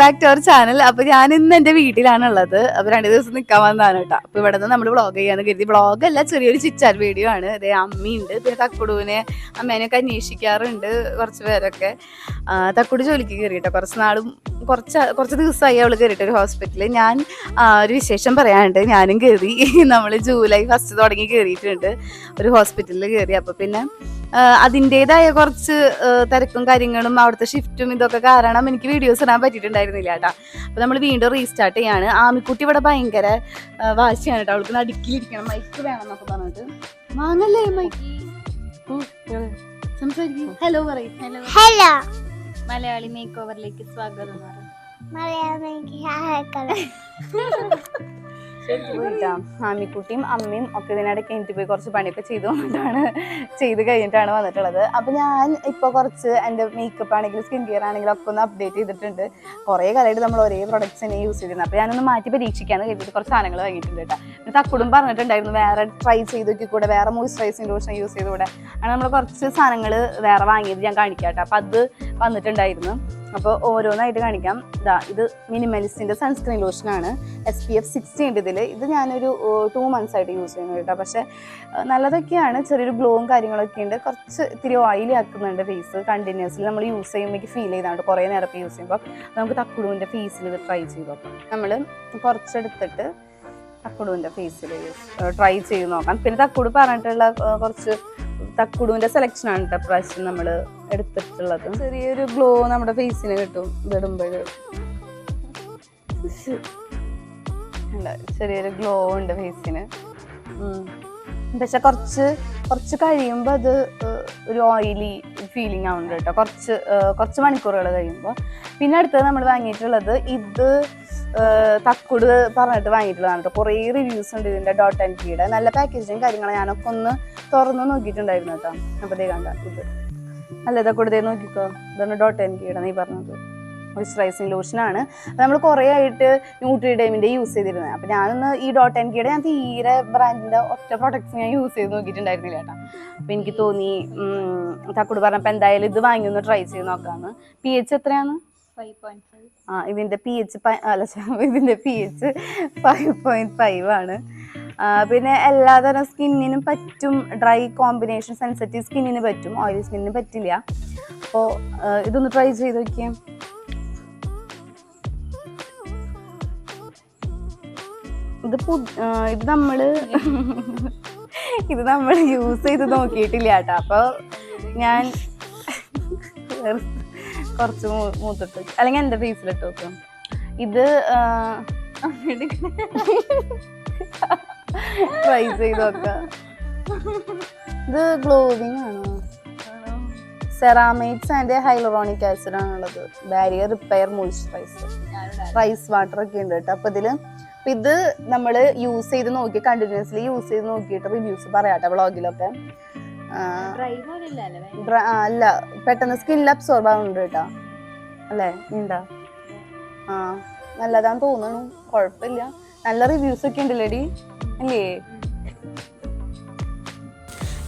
Back to our channel. അപ്പൊ ഞാൻ ഇന്ന് എന്റെ വീട്ടിലാണുള്ളത്. അപ്പൊ 2 ദിവസം നിൽക്കാൻ വന്നതാണ് കേട്ടോ. അപ്പൊ ഇവിടെ നിന്ന് നമ്മൾ വ്ളോഗ് ചെയ്യാന്ന് കരുതി. വ്ളോഗല്ല, ചെറിയൊരു ചിറ്റാറ്റ് വീഡിയോ ആണ്. അതെ, അമ്മയുണ്ട്, പിന്നെ തക്കുടുവിനെ അമ്മേനെയൊക്കെ അന്വേഷിക്കാറുണ്ട് കുറച്ച് പേരൊക്കെ. തക്കുട് ജോലിക്ക് കയറിയിട്ടോ കുറച്ച് ദിവസമായി അവള് കയറിയിട്ട് ഒരു ഹോസ്പിറ്റലിൽ. ഞാൻ ഒരു വിശേഷം പറയാനുണ്ട്. ഞാനും കയറി. നമ്മൾ ജൂലൈ 1 തുടങ്ങി കയറിയിട്ടുണ്ട് ഒരു ഹോസ്പിറ്റലിൽ കയറി. അപ്പൊ പിന്നെ അതിൻ്റെതായ കുറച്ച് തിരക്കും കാര്യങ്ങളും അവിടുത്തെ ഷിഫ്റ്റും ഇതൊക്കെ കാരണം എനിക്ക് വീഡിയോസ് ഇടാൻ പറ്റിയിട്ടുണ്ടായിരുന്നില്ല കേട്ടോ. അപ്പോൾ നമ്മൾ വീണ്ടും റീസ്റ്റാർട്ട് ചെയ്യാണ്. ആമിക്കുട്ടി ഇവിടെ ഭയങ്കര വാശിയാണ് കേട്ടോ. അവൾക്ക് നടുക്കിലിരിക്കണം, മൈക്ക് വേണം എന്നൊക്കെ പറഞ്ഞിട്ട്. വാങ്ങല്ലേ മൈക്ക്, സംസാരിക്കും. ഹലോ പറയും. ഹലോ, മലയാളി മേക്ക് ഓവറിലേക്ക് സ്വാഗതം. ആമിക്കുട്ടിയും അമ്മയും ഒക്കെ ഇതിനിടയ്ക്ക് എനിക്ക് പോയി കുറച്ച് പണിയൊക്കെ ചെയ്ത് കഴിഞ്ഞിട്ടാണ് വന്നിട്ടുള്ളത്. അപ്പൊ ഞാൻ ഇപ്പൊ കുറച്ച് എൻ്റെ മേക്കപ്പ് ആണെങ്കിലും സ്കിൻ കെയർ ആണെങ്കിലും ഒക്കെ ഒന്ന് അപ്ഡേറ്റ് ചെയ്തിട്ടുണ്ട്. കുറേ കാലമായിട്ട് നമ്മൾ ഒരേ പ്രൊഡക്ട്സ് തന്നെ യൂസ് ചെയ്തിരുന്നത്. അപ്പൊ ഞാനൊന്ന് മാറ്റി പരീക്ഷിക്കാന്ന് കരുതിയിട്ട് കുറച്ച് സാധനങ്ങൾ വാങ്ങിയിട്ടുണ്ട് കേട്ടോ. തക്കുടും പറഞ്ഞിട്ടുണ്ടായിരുന്നു വേറെ ട്രൈ ചെയ്ത് നോക്കി കൂടെ, വേറെ മോയ്സ്ചറൈസിംഗ് ലോഷൻ യൂസ് ചെയ്തുകൂടെ. അങ്ങനെ നമ്മൾ കുറച്ച് സാധനങ്ങൾ വേറെ വാങ്ങിയത് ഞാൻ കാണിക്കാം കേട്ടോ. അപ്പൊ അത് വന്നിട്ടുണ്ടായിരുന്നു. അപ്പോൾ ഓരോന്നായിട്ട് കാണിക്കാം. ഇത് മിനിമലിസ്റ്റിൻ്റെ സൺസ്ക്രീൻ ലോഷനാണ്. SPF 60 ഉണ്ട് ഇതിൽ. ഇത് ഞാനൊരു 2 months ആയിട്ട് യൂസ് ചെയ്യുന്നത് കേട്ടോ. പക്ഷേ നല്ലതൊക്കെയാണ്, ചെറിയൊരു ഗ്ലോവും കാര്യങ്ങളൊക്കെ ഉണ്ട്. കുറച്ച് ഇത്തിരി ഓയിലി ആക്കുന്നുണ്ട് ഫേസ്. കണ്ടിന്യൂസ്ലി നമ്മൾ യൂസ് ചെയ്യുമ്പോൾ ഫീൽ ചെയ്താണ്ട് കുറേ നേരം യൂസ് ചെയ്യുമ്പോൾ നമുക്ക് തക്കുടുവിൻ്റെ ഫേസിൽ ഇത് ട്രൈ ചെയ്ത് നോക്കാം. നമ്മൾ കുറച്ചെടുത്തിട്ട് തക്കുടുവിൻ്റെ ഫേസിൽ ട്രൈ ചെയ്ത് നോക്കാം. പിന്നെ തക്കുട് പറഞ്ഞിട്ടുള്ള കുറച്ച് തക്കുടുവിൻ്റെ സെലക്ഷനാണ് കേട്ടോ പ്രാവശ്യം നമ്മൾ എടുത്തിട്ടുള്ളത്. ചെറിയൊരു ഗ്ലോ നമ്മുടെ ഫേസിന് കിട്ടും ഇടുമ്പോൾ. ചെറിയൊരു ഗ്ലോ ഉണ്ട് ഫേസിന്. പക്ഷെ കുറച്ച് കഴിയുമ്പോൾ അത് ഒരു ഓയിലി ഫീലിംഗ് ആവുന്നുണ്ട് കേട്ടോ, കുറച്ച് മണിക്കൂറുകൾ കഴിയുമ്പോൾ. പിന്നെ അടുത്തത് നമ്മൾ വാങ്ങിയിട്ടുള്ളത് ഇത് തക്കുട് പറഞ്ഞിട്ട് വാങ്ങിയിട്ടുള്ളതാണ് കേട്ടോ. കുറേ റിവ്യൂസ് ഉണ്ട് ഇതിൻ്റെ .NKയുടെ. നല്ല പാക്കേജിങ് കാര്യങ്ങൾ ഞാനൊക്കെ ഒന്ന് തുറന്ന് നോക്കിയിട്ടുണ്ടായിരുന്നു കേട്ടോ. അപ്പോൾ ദേ കണ്ട, ഇത് അല്ല തക്കുട് ദേ നോക്കിക്കോ, ഇതാണ് .NKയുടെ നീ പറഞ്ഞത് മോയ്സ്ചറൈസിങ് ലോഷനാണ്. അപ്പോൾ നമ്മൾ കുറേ ആയിട്ട് ന്യൂട്രിഡേമിൻ്റെ യൂസ് ചെയ്തിരുന്നത്. അപ്പോൾ ഞാനൊന്ന് ഈ .NKയുടെ ഞാൻ തീരെ ബ്രാൻഡിൻ്റെ ഒറ്റ പ്രൊഡക്ട്സ് ഞാൻ യൂസ് ചെയ്ത് നോക്കിയിട്ടുണ്ടായിരുന്നില്ല കേട്ടോ. അപ്പോൾ എനിക്ക് തോന്നി തക്കുട് പറഞ്ഞപ്പോൾ എന്തായാലും ഇത് വാങ്ങി ഒന്ന് ട്രൈ ചെയ്ത് നോക്കാമെന്ന്. pH എത്രയാണ്? 5.5. ഇതിൻ്റെ pH 5.5 ആണ്. പിന്നെ എല്ലാതരം സ്കിന്നിനും പറ്റും. ഡ്രൈ കോമ്പിനേഷൻ, സെൻസിറ്റീവ് സ്കിന്നിന് പറ്റും, ഓയിലി സ്കിന്നിന് പറ്റില്ല. അപ്പോൾ ഇതൊന്ന് ട്രൈ ചെയ്ത് നോക്കിയാൽ. ഇത് നമ്മൾ യൂസ് ചെയ്ത് നോക്കിയിട്ടില്ല കേട്ടോ. അപ്പോൾ ഞാൻ കുറച്ച് മൂത്തിട്ട് അല്ലെങ്കിൽ എൻ്റെ ഫേസിലിട്ട് നോക്കാം. ഇത് ട്രൈ ചെയ്ത് നോക്കാം. ഇത് ഗ്ലോവിങ് ആണോ? സെറാമൈഡ്സ് ആൻഡ് ഹൈലറോണിക് ആസിഡ് ആണുള്ളത്. Barrier repair moisturiser, rice water ഒക്കെ ഉണ്ട് കേട്ടോ. അപ്പോൾ ഇത് നമ്മൾ യൂസ് ചെയ്ത് നോക്കി, കണ്ടിന്യൂസ്ലി യൂസ് ചെയ്ത് നോക്കിയിട്ട് റിവ്യൂസ് പറയാട്ടെ വ്ളോഗിലൊക്കെ. അല്ല, പെട്ടെന്ന് സ്കിന്നിൽ അബ്സോർബ് ആവുന്നുണ്ട് കേട്ടോ. അല്ലേ, ഉണ്ടാ? നല്ലതാന്ന് തോന്നുന്നു, കുഴപ്പമില്ല. നല്ല റിവ്യൂസ് ഒക്കെ ഉണ്ടല്ലേടി, അല്ലേ?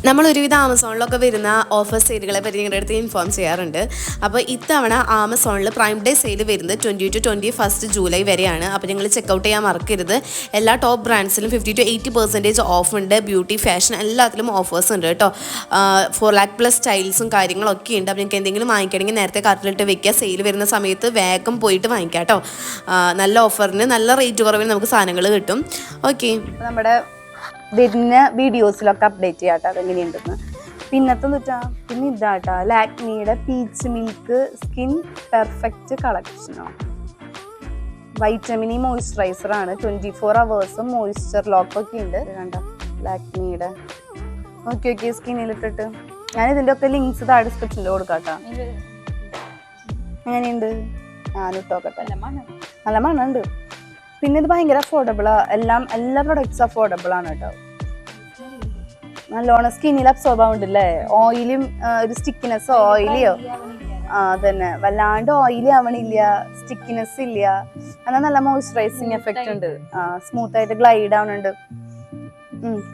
നമ്മൾ ഒരുവിധ ആമസോണിലൊക്കെ വരുന്ന ഓഫർ സെയിലുകളെ പറ്റി നിങ്ങളുടെ അടുത്ത് ഇൻഫോം ചെയ്യാറുണ്ട്. അപ്പോൾ ഇത്തവണ ആമസോണിൽ പ്രൈം ഡേ സെയിൽ വരുന്നത് 20 to 21 ജൂലൈ വരെയാണ്. അപ്പോൾ നിങ്ങൾ ചെക്കൗട്ട് ചെയ്യാൻ മറക്കരുത്. എല്ലാ ടോപ്പ് ബ്രാൻഡ്സിലും 50 to 80% ഓഫ് ഉണ്ട്. ബ്യൂട്ടി, ഫാഷൻ എല്ലാത്തിലും ഓഫേഴ്സ് ഉണ്ട് കേട്ടോ. 4 lakh+ സ്റ്റൈൽസും കാര്യങ്ങളൊക്കെ ഉണ്ട്. അപ്പോൾ നിങ്ങൾക്ക് എന്തെങ്കിലും വാങ്ങിക്കണമെങ്കിൽ നേരത്തെ കാർട്ടിലിട്ട് വെക്കുക. സെയിൽ വരുന്ന സമയത്ത് വേഗം പോയിട്ട് വാങ്ങിക്കാം കേട്ടോ. നല്ല ഓഫറിന്, നല്ല റേറ്റ് കുറവിന് നമുക്ക് സാധനങ്ങൾ കിട്ടും. ഓക്കെ, നമ്മുടെ വരുന്ന വീഡിയോസിലൊക്കെ അപ്ഡേറ്റ് ചെയ്യാട്ടോ അതെങ്ങനെയുണ്ടെന്ന്. പിന്നെ ഇതാട്ടോ ലാക്മിയുടെ പീച്ച് മിൽക്ക് സ്കിൻ പെർഫെക്റ്റ് കളക്ഷനോ, വൈറ്റമിനി മോയ്സ്ചറൈസർ ആണ്. 24 hours മോയ്സ്ചർ ലോക്കൊക്കെ ഉണ്ട്. കണ്ടോ ലാക്മിയുടെ. ഓക്കെ, സ്കിന്നിലിട്ടിട്ട് ഞാൻ ഇതിൻ്റെ ഒക്കെ ലിങ്ക്സ് താഴെ ഡിസ്ക്രിപ്ഷനിൽ കൊടുക്കാം കേട്ടോ. എങ്ങനെയുണ്ട്? ഞാനിട്ടോക്കട്ടെ. നല്ല മണമുണ്ട്. പിന്നെ ഇത് ഭയങ്കര അഫോർഡബിളാണ്. എല്ലാ പ്രൊഡക്ട്സും അഫോർഡബിൾ ആണ് കേട്ടോ. നല്ലോണം സ്കിന്നിൽ അബ്സോർബ് ആവുന്നുണ്ടല്ലേ. ഓയിലും ഒരു സ്റ്റിക്കിനെസ്സോ ഓയിലിയോ അതന്നെ, വല്ലാണ്ട് ഓയിലി ആവണില്ല, സ്റ്റിക്കിനെസ് ഇല്ല. എന്നാൽ നല്ല മോയ്സ്ചറൈസിങ് എഫക്റ്റ് ഉണ്ട്. സ്മൂത്ത് ആയിട്ട് ഗ്ലൈഡ് ആവുന്നുണ്ട്.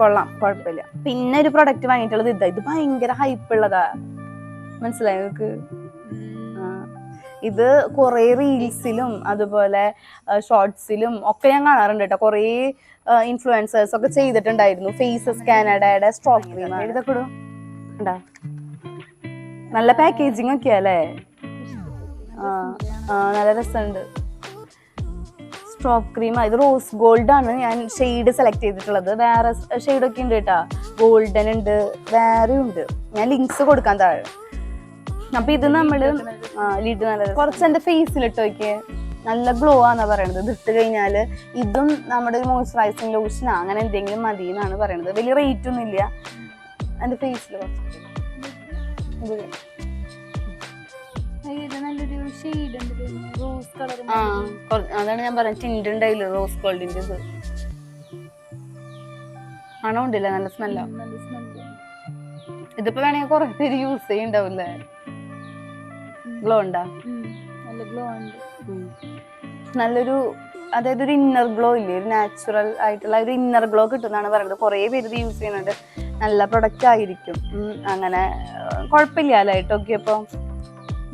കൊള്ളാം, കുഴപ്പമില്ല. പിന്നെ ഒരു പ്രൊഡക്റ്റ് വാങ്ങിയിട്ടുള്ളത് ഇത് ഭയങ്കര ഹൈപ്പ് ഉള്ളതാ, മനസ്സിലായോ നിങ്ങൾക്ക്? ഇത് കുറേ റീൽസിലും അതുപോലെ ഷോർട്സിലും ഒക്കെ ഞാൻ കാണാറുണ്ട് കേട്ടോ. കുറേ ഇൻഫ്ലുവൻസേഴ്സ് ഒക്കെ ചെയ്തിട്ടുണ്ടായിരുന്നു. ഫേസസ് കാനഡയുടെ സ്ട്രോക്ക് ക്രീം ഇതൊക്കെ ഉണ്ടാ, നല്ല പാക്കേജിങ് ഒക്കെയാ അല്ലേ? നല്ല രസമുണ്ട്. സ്ട്രോക്ക് ക്രീം, ഇത് റോസ് ഗോൾഡ് ആണ് ഞാൻ ഷെയ്ഡ് സെലക്ട് ചെയ്തിട്ടുള്ളത്. വേറെ ഷെയ്ഡൊക്കെ ഉണ്ട് കേട്ടാ, ഗോൾഡൻ ഉണ്ട്, വേറെ ഉണ്ട്. ഞാൻ ലിങ്ക്സ് കൊടുക്കാൻ താഴെ. അപ്പൊ ഇത് നമ്മള് ലിഡ് നല്ല കുറച്ച് എന്റെ ഫേസിലിട്ട് നോക്കിയേ, നല്ല ഗ്ലോ ആന്നാ പറയണത്. ഇത് ഇട്ട് കഴിഞ്ഞാല് ഇതും നമ്മുടെ ഒരു മോയ്സ്ചറൈസിങ് ലോഷനാ അങ്ങനെ എന്തെങ്കിലും മതി എന്നാണ് പറയണത്. വലിയ റേറ്റ് ഒന്നും ഇല്ല. എന്റെ ഫേസിൽ അതാണ് ഞാൻ പറഞ്ഞത്. ടിൻഡ് ഉണ്ടായില്ല റോസ് ഗോൾഡിന്റെ. ഇത് മണം ഉണ്ടല്ലേ, നല്ല സ്മെല്ല. ഇതിപ്പോ വേണമെങ്കിൽ കുറെ പേര് യൂസ് ചെയ്യണ്ടാവില്ലേ? ഗ്ലോ ഉണ്ടാ, നല്ലൊരു അതായത് ഒരു ഇന്നർ ഗ്ലോ ഇല്ലേ, ഒരു നാച്ചുറൽ ആയിട്ടുള്ള ഒരു ഇന്നർ ഗ്ലോ കിട്ടുന്നതാണ് പറയുന്നത്. കുറേ പേര് ഇത് യൂസ് ചെയ്യുന്നുണ്ട്. നല്ല പ്രൊഡക്റ്റ് ആയിരിക്കും. അങ്ങനെ കുഴപ്പമില്ല ലൈറ്റൊക്കെ. അപ്പോൾ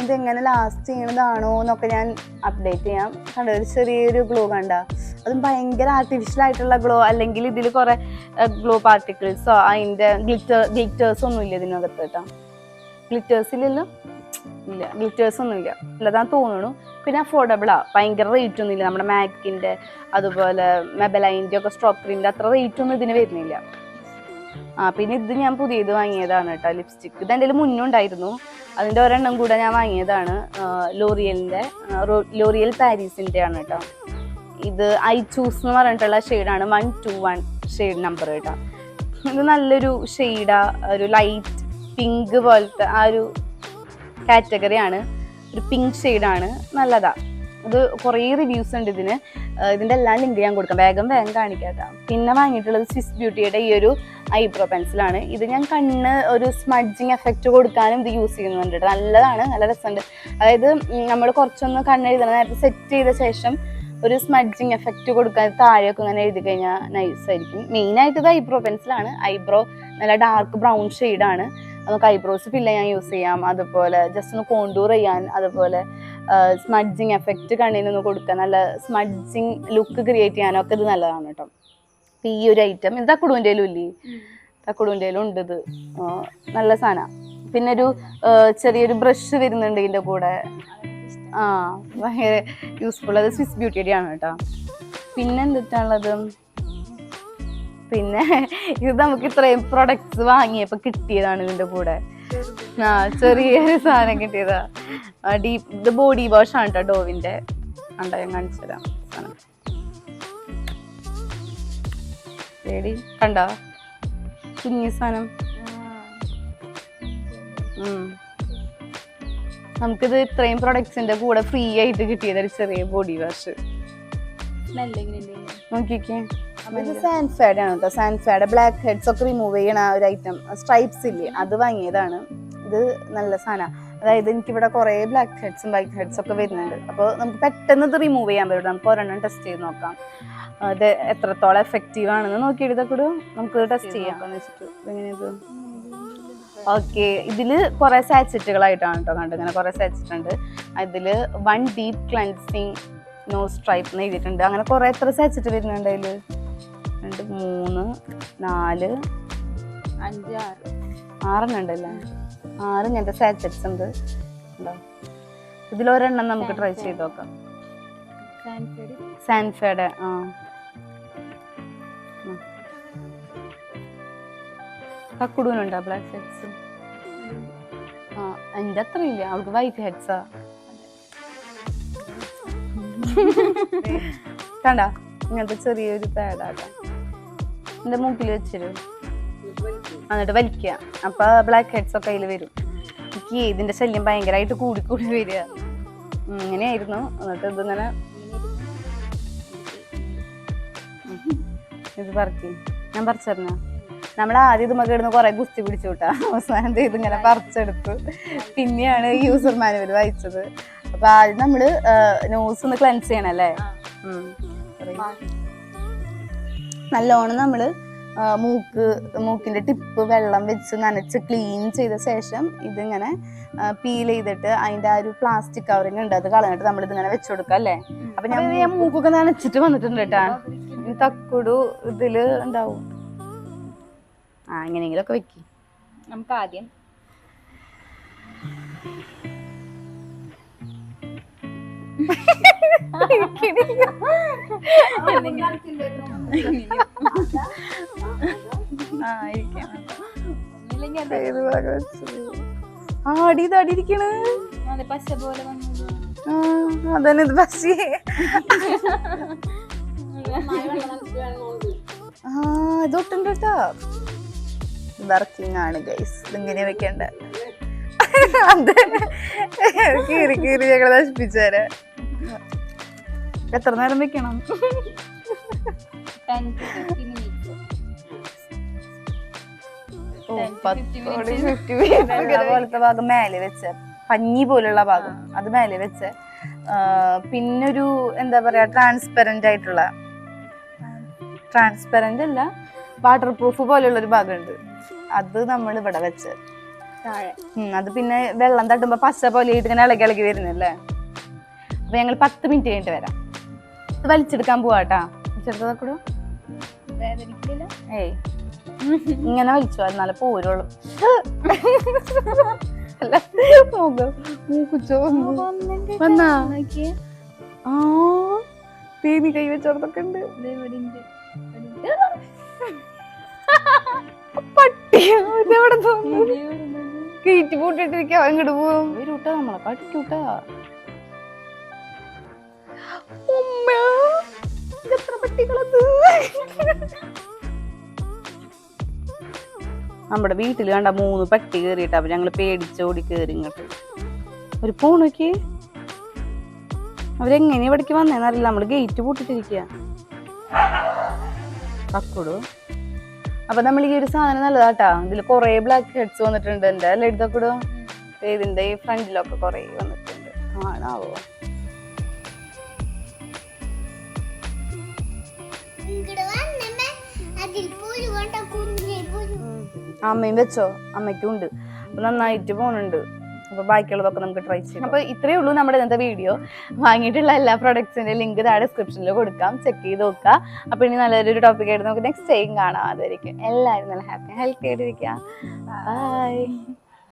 ഇതെങ്ങനെ ലാസ്റ്റ് ചെയ്യണതാണോ എന്നൊക്കെ ഞാൻ അപ്ഡേറ്റ് ചെയ്യാം. കണ്ട ഒരു ചെറിയൊരു ഗ്ലോ കണ്ട, അതും ഭയങ്കര ആർട്ടിഫിഷ്യൽ ആയിട്ടുള്ള ഗ്ലോ. അല്ലെങ്കിൽ ഇതിൽ കുറെ ഗ്ലോ പാർട്ടിക്കിൾസോ അതിൻ്റെ ഗ്ലിറ്റേഴ്സ് ഒന്നും ഇല്ല ഇതിനകത്ത് കേട്ടോ. ഗ്ലിറ്റേഴ്സ് ഇല്ലല്ലോ, ഇല്ല, ഗ്ലിറ്റേഴ്സ് ഒന്നും ഇല്ല, ഇല്ലതാന്ന് തോന്നുന്നു. പിന്നെ അഫോർഡബിളാ, ഭയങ്കര റേറ്റ് ഒന്നും ഇല്ല. നമ്മുടെ മാക്കിൻ്റെ അതുപോലെ മെബലൈൻ്റെ ഒക്കെ സ്ട്രോക്ക് ക്രീമിൻ്റെ അത്ര റേറ്റ് ഒന്നും ഇതിന് വരുന്നില്ല. പിന്നെ ഇത് ഞാൻ പുതിയത് വാങ്ങിയതാണ് കേട്ടോ, ലിപ്സ്റ്റിക്ക്. ഇത് എൻ്റെ മുന്നേ ഉണ്ടായിരുന്നു, അതിൻ്റെ ഒരെണ്ണം കൂടെ ഞാൻ വാങ്ങിയതാണ്. ലോറിയൽ പാരീസിൻ്റെ ആണ് കേട്ടോ. ഇത് ഐ ചൂസ് എന്ന് പറഞ്ഞിട്ടുള്ള ഷെയ്ഡാണ്, 121 ഷെയ്ഡ് നമ്പർ കേട്ടോ. ഇത് നല്ലൊരു ഷെയ്ഡാ, ഒരു ലൈറ്റ് പിങ്ക് പോലത്തെ ആ ഒരു കാറ്റഗറിയാണ്. ഒരു പിങ്ക് ഷെയ്ഡാണ്, നല്ലതാ. ഇത് കുറേ റിവ്യൂസ് ഉണ്ട് ഇതിന്. ഇതിൻ്റെ എല്ലാം ലിങ്ക് ഞാൻ കൊടുക്കാം, വേഗം കാണിക്കാം. പിന്നെ വാങ്ങിയിട്ടുള്ളത് സ്വിസ് ബ്യൂട്ടിയുടെ ഈ ഒരു ഐബ്രോ പെൻസിലാണ്. ഇത് ഞാൻ കണ്ണ് ഒരു സ്മഡ്ജിങ് എഫക്റ്റ് കൊടുക്കാനും ഇത് യൂസ് ചെയ്യുന്നുണ്ട്. നല്ലതാണ്, നല്ല രസമുണ്ട്. അതായത് നമ്മൾ കുറച്ചൊന്ന് കണ്ണെഴുതണം, നേരത്തെ സെറ്റ് ചെയ്ത ശേഷം ഒരു സ്മഡ്ജിങ് എഫക്റ്റ് കൊടുക്കാൻ താഴെയൊക്കെ ഇങ്ങനെ എഴുതി കഴിഞ്ഞാൽ നൈസായിരിക്കും. മെയിനായിട്ട് ഇത് ഐബ്രോ പെൻസിലാണ്. ഐബ്രോ നല്ല ഡാർക്ക് ബ്രൗൺ ഷെയ്ഡാണ്. നമുക്ക് ഐബ്രോസ് ഫില്ല് ചെയ്യാൻ യൂസ് ചെയ്യാം, അതുപോലെ ജസ്റ്റ് ഒന്ന് കോണ്ടൂർ ചെയ്യാൻ, അതുപോലെ സ്മഡ്ജിങ് എഫക്റ്റ് കണ്ണിനൊന്ന് കൊടുക്കാൻ, നല്ല സ്മഡ്ജിങ് ലുക്ക് ക്രിയേറ്റ് ചെയ്യാനൊക്കെ ഇത് നല്ലതാണ് കേട്ടോ. അപ്പം ഈ ഒരു ഐറ്റം ഇത് തക്കുടുവിൻ്റെയിലും ഇല്ലേ, തക്കുടുവിൻ്റെയിലും ഉണ്ട് ഇത്, നല്ല സാധനം. പിന്നെ ഒരു ചെറിയൊരു ബ്രഷ് വരുന്നുണ്ട് ഇതിൻ്റെ കൂടെ, ഭയങ്കര യൂസ്ഫുൾ. അത് സ്വിസ് ബ്യൂട്ടിയുടെ ആണ് കേട്ടോ. പിന്നെ എന്തിട്ടാണുള്ളത്, പിന്നെ ഇത് നമുക്ക് ഇത്രയും പ്രൊഡക്ട്സ് വാങ്ങിയപ്പോൾ കിട്ടിയതാണ് ഇതിൻ്റെ കൂടെ. ചെറിയൊരു സാധനം കിട്ടിയതാ. ഇത് ബോഡി വാഷ് ആണ് കേട്ടോ, ഡോവിൻ്റെ. കണ്ടോ, ഞാൻ കാണിച്ചു തരാം സാധനം. റെഡി, കണ്ടോ കുഞ്ഞി സാധനം. നമുക്കിത് ഇത്രയും പ്രൊഡക്ട്സിന്റെ കൂടെ ഫ്രീ ആയിട്ട് കിട്ടിയതൊരു ചെറിയ ബോഡി വാഷ്. നോക്കിക്കേ, സാൻഫാഡ് ആണ് കേട്ടോ. സാൻഫാഡ് ബ്ലാക്ക് ഹെഡ്സ് ഒക്കെ റിമൂവ് ചെയ്യണ ഒരു ഐറ്റം, സ്ട്രൈപ്സ് ഇല്ലേ, അത് വാങ്ങിയതാണ്. ഇത് നല്ല സാധനം. അതായത് എനിക്കിവിടെ കുറേ ബ്ലാക്ക് ഹെഡ്സും വൈറ്റ് ഹെഡ്സും ഒക്കെ വരുന്നുണ്ട്. അപ്പോൾ നമുക്ക് പെട്ടെന്ന് ഇത് റിമൂവ് ചെയ്യാൻ പറ്റും. നമുക്ക് ഒരെണ്ണം ടെസ്റ്റ് ചെയ്ത് നോക്കാം, ഇത് എത്രത്തോളം എഫക്റ്റീവ് ആണെന്ന് നോക്കിയിട്ട് ഇതൊക്കെ നമുക്ക് ടെസ്റ്റ് ചെയ്യാം എന്ന് വെച്ചിട്ട്. എങ്ങനെയത് ഓക്കെ, ഇതിൽ കുറേ സാച്ചറ്റുകളായിട്ടാണ് കേട്ടോ കണ്ടത്. ഇങ്ങനെ കുറേ സാച്ചറ്റ് ഉണ്ട്. അതിൽ 1 ഡീപ്പ് ക്ലൻസിങ് നോ സ്ട്രൈപ്പ് എന്ന് എഴുതിയിട്ടുണ്ട്. അങ്ങനെ കുറേ എത്ര സാച്ചറ്റ് വരുന്നുണ്ട് അതിൽ? 2, 3, 4, 5, 6 ഉണ്ടല്ലേ. 6 ഇങ്ങനത്തെ സാച്ചറ്റ്സ് ഉണ്ട്. ഇതിലൊരെണ്ണം നമുക്ക് ട്രൈ ചെയ്ത് നോക്കാം. സാൻഫേഡ് കക്കുടൂനുണ്ടോ ബ്ലാക്ക് ഹെഡ്സ്? എൻ്റെ അത്ര ഇല്ല, അവൾക്ക് വൈറ്റ് ഹെഡ്സാ. കണ്ട, ഇങ്ങനത്തെ ചെറിയൊരു പാഡാക്കാം. എൻ്റെ മൂക്കിൽ വെച്ചിരും, എന്നിട്ട് വലിക്കുക. അപ്പൊ ബ്ലാക്ക് ഹെഡ്സ് ഒക്കെ അതിൽ വരും. എനിക്ക് ഇതിന്റെ ശല്യം ഭയങ്കരമായിട്ട് കൂടി വരിക. ഇങ്ങനെയായിരുന്നു. എന്നിട്ട് ഇതിങ്ങനെ ഇത് പറിക്കും. ഞാൻ പറിച്ചറിഞ്ഞ നമ്മൾ ആദ്യം ഇതുമൊക്കെ ഇടുന്ന കുറെ ഗുസ്തി പിടിച്ചു വിട്ടാ. അവസാനം ഇതിങ്ങനെ പറിച്ചെടുത്തു. പിന്നെയാണ് യൂസർ മാനുവൽ വായിച്ചത്. അപ്പൊ ആദ്യം നമ്മള് നോസ് ഒന്ന് ക്ലെൻസ് ചെയ്യണല്ലേ. നല്ലോണം നമ്മള് മൂക്കിന്റെ ടിപ്പ് വെള്ളം വെച്ച് നനച്ച് ക്ലീൻ ചെയ്ത ശേഷം ഇതിങ്ങനെ പീൽ ചെയ്തിട്ട് അതിന്റെ ആ ഒരു പ്ലാസ്റ്റിക് കവറിങ് ഉണ്ട് അത് കളഞ്ഞിട്ട് നമ്മൾ ഇതിങ്ങനെ വെച്ചു കൊടുക്കാം അല്ലേ. അപ്പൊ ഞാൻ മൂക്കൊക്കെ നനച്ചിട്ട് വന്നിട്ടുണ്ട് കേട്ടാ. തക്കുടു ഇതില് ഉണ്ടാവും. എങ്ങനെയെങ്കിലും ഒക്കെ വെക്കി. നമുക്ക് ആദ്യം ആടിയിരിക്കണ് പശ പോലെ അതന്നെ ഇത് പശി. ഇതൊട്ടുണ്ട് കേട്ടോ. വർക്കിംഗ് ആണ് ഗൈസ്. ഇതിങ്ങനെ വെക്കണ്ട. അത് കീറി ഞങ്ങൾ നശിപ്പിച്ചേരെ. എത്ര നേരം വെക്കണം? 10 to 50 minutes. പോലത്തെ ഭാഗം മേലെ വെച്ച് പഞ്ഞി പോലുള്ള ഭാഗം അത് മേലെ വെച്ച് പിന്നൊരു എന്താ പറയാ ട്രാൻസ്പെറന്റ് അല്ല വാട്ടർ പ്രൂഫ് പോലെയുള്ള ഒരു ഭാഗമുണ്ട് അത് നമ്മൾ ഇവിടെ വെച്ച് അത് പിന്നെ വെള്ളം തട്ടുമ്പോ പശ പോലെ ഇങ്ങനെ ഇളകി വരുന്നല്ലേ. അപ്പൊ ഞങ്ങൾ 10 മിനിറ്റ് കഴിഞ്ഞിട്ട് വരാം. ഇത് വലിച്ചെടുക്കാൻ പോവാട്ടാ. ചെറുതാക്കൂടോ ഏയ് ഇങ്ങനെ വലിച്ചു എന്നാലേ പോരുള്ളൂ. അല്ല മൂക്കുച്ചോ വന്നാ തേനി കൈ വെച്ചോടത്തൊക്കെ ഉണ്ട്. പട്ടിയോ ഇതെവിടെ കീറ്റ് പൂട്ടിട്ടിരിക്കാ. ഇങ്ങോട്ട് പോവും വരൂട്ടാ. നമ്മളെ കടിക്കൂട്ടാ. എത്ര പട്ടികളത്. നമ്മുടെ വീട്ടിൽ കണ്ട 3 പട്ടി കയറിയിട്ട് അപ്പൊ ഞങ്ങള് പേടിച്ചോടി കയറി ഇങ്ങോട്ട്. ഒരു പൂണോക്കി അവരെങ്ങനെ ഇവിടേക്ക് വന്നേന്നറിയില്ല. നമ്മള് ഗേറ്റ് പൂട്ടിട്ടിരിക്കുക. തക്കുടു. അപ്പൊ നമ്മൾ ഈ ഒരു സാധനം നല്ലതാട്ടാ. ഇതിൽ കുറെ ബ്ലാക്ക് ഹെഡ്സ് വന്നിട്ടുണ്ട്. എന്റെ അല്ല എടുത്തക്കുടു. ഇതിന്റെ ഈ ഫ്രണ്ടിലൊക്കെ കുറെ വന്നിട്ടുണ്ട്. ആണാവോ അമ്മയും വെച്ചോ? അമ്മയ്ക്കും ഉണ്ട്. അപ്പൊ നന്നായിട്ട് പോണുണ്ട്. അപ്പൊ ബാക്കിയുള്ളതൊക്കെ നമുക്ക് ട്രൈ ചെയ്യാം. അപ്പൊ ഇത്രയേ ഉള്ളൂ നമ്മുടെ ഇന്നത്തെ വീഡിയോ. വാങ്ങിയിട്ടുള്ള എല്ലാ പ്രൊഡക്ട്സിന്റെ ലിങ്ക് താഴെ ഡിസ്ക്രിപ്ഷനിൽ കൊടുക്കാം. ചെക്ക് ചെയ്ത് നോക്കുക. അപ്പൊ ഇനി നല്ലൊരു ടോപ്പിക് ആയിട്ട് നമുക്ക് നെക്സ്റ്റ് ടൈം കാണാം. അതായിരിക്കും എല്ലാവരും നല്ല ഹാപ്പി ഹെൽത്തി ആയിട്ടിരിക്കുക. ബൈ.